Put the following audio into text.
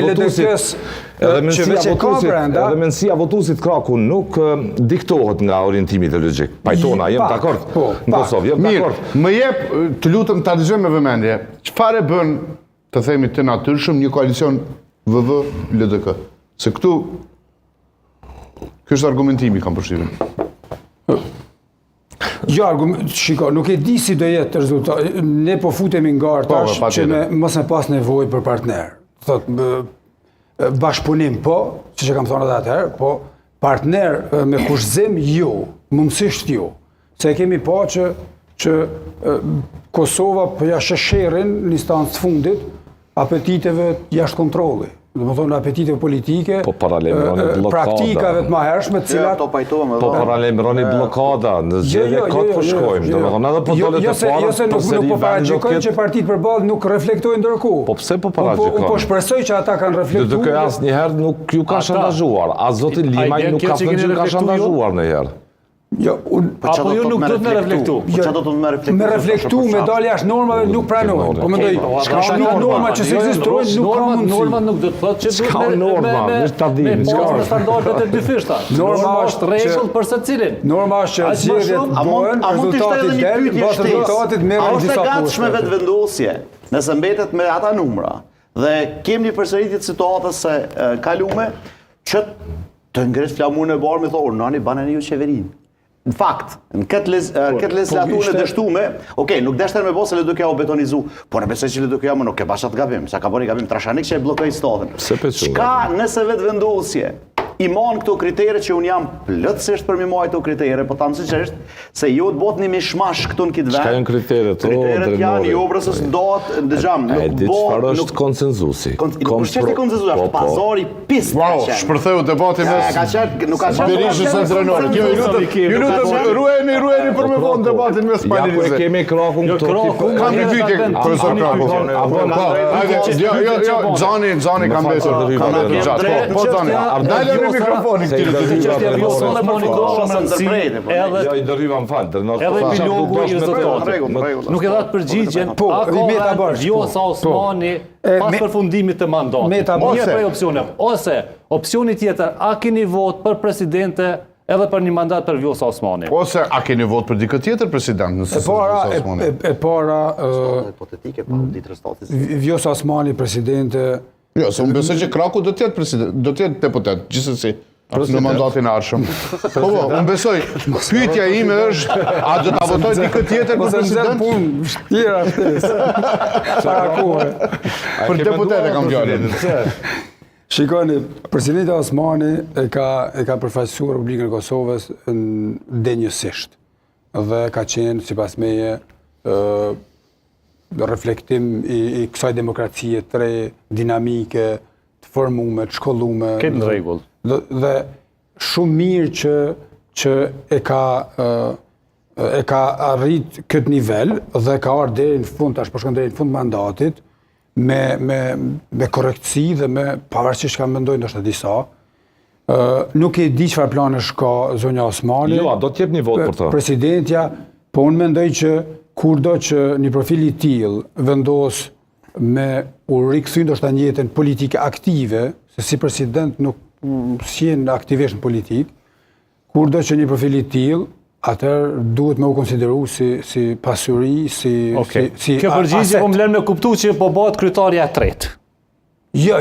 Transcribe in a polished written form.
edhe mendësia votuesit Kraku nuk diktohet nga orientimi ideologjik. Pajtona, jem dakord. Në Kosovë, jem dakord. Më jep, të lutem ta dëgjoj me vëmendje. Çfarë bën, të themi të natyrshëm, një koalicion VV-LDK? Se këtu ky është argumentimi, kam përshtypjen. Jo, shiko, nuk e di si do jetë rezultati. Ne po futemi nga artash që mos me pas nevojë për partner. Thot, bashkëpunim po, siç e kam thënë edhe atëherë, po partner me kushzim jo, mundësisht jo. Se kemi pa që Kosova po ja shesherin në instancë fundit apetiteve jashtë kontrolli. Do të thonë apetiteve politike, praktikave të mahershme, të cilat po paralemroni bllokada, në zgjedhje kot po shkojmë. Do të thonë edhe po dolet të para. Jo se nuk po paragjikojnë që partitë përballë nuk reflektojnë ndërkohë. Po pse po paragjikojnë? Po shpresoj që ata kanë reflektuar. DK asnjëherë nuk ju ka shantazhuar. As zoti Limaj nuk ka thënë që ka shantazhuar ndonjëherë. Apo ju nuk do të me reflektu? Me reflektu, me dalë jashtë normave nuk pranojnë. Po mendoj, ka norma që ekzistojnë, nuk ka mundësi. Norma nuk do të thotë që s'ka norma, me pas standardet e dy fishta. Norma është rregull për secilin. Norma është që zgjedhjet bëhen, rezultati del, pas rezultatit merren disa poshtë. A është gatshme vetvendosje, nëse mbetet me ata numra dhe kemi një përsëritje të situatës së kaluame që të ngret flamurën e bardhë me thonë, "Nani banani ju qeverinë." Në fakt, në këtë legislaturën e dështume, nuk deshten me bosë se LDK-ja u betonizu, por në besoj që LDK-ja më nuk e bashat gabim, sa ka bërë gabim trashanik që e blokoj statën. Çka nëse vetvendosje i man këto kritere që unë jam plotësisht për mi marrë këto kritere, po tamë sinqerisht se jo të bot një mishmash këtu në këtë vend. Çka janë kriteret? Kriteret janë jo brësës ndot, dëgjam, nuk bot... Çfarë është konsenzusi? Nuk është çështje konsenzusi, është pazari pis. Wow, shpërtheu debati mes... Nuk ka qenë... Ruajeni për me vonë debatin mes panelistë. Ja, po e kemi Krakun këto. Kam një pyetje, profesor Kraku. Xhani kam besur. Po Xhani, dalë me mikrofonin nuk e dhatë përgjigjen, a ka Vjosa Osmani pas përfundimit të mandatit. Një prej opsioneve. Ose, opsioni tjetër, a keni vot për presidente edhe për një mandat për Vjosa Osmani. Ose a keni vot për dikë tjetër president nëse Vjosa Osmani? E para Vjosa Osmani presidente. Jo, se unë besoj që Kraku do të jetë president, do të jetë deputet, gjithsesi në mandatin e ardhshëm. Po, unë besoj, pyetja ime është, a do ta votoj dikë tjetër për president? Vështira shtesë. Para kohë. Për deputet e kam fjalën. Shikoni, presidenti Osmani e ka përfaqësuar Republikën e Kosovës denjësisht dhe ka qenë sipas meje reflektim i kësaj demokracie të re, dinamike, të formume, të shkollume. Këtë në rregull. Dhe shumë mirë që e ka arrit këtë nivel dhe ka ardhur deri në fund, tash po shkon deri në fund mandatit, me korektësi dhe me pavarësisht çka mendojnë ndoshta disa. Nuk e di çfarë planesh ka zonja Osmani. Jo, do të jep një vot për të. Presidentja, po unë mendoj që kurdo që një profil i tillë vendos me u rikthy ndoshta në jetën politike aktive, se si president nuk s'jen aktivisht në politikë, kurdo që një profil i tillë, atëherë duhet me u konsideru si pasuri, si... Kjo përgjigje po më lën me kuptu që po bëhet kryetaria e tretë. Jo.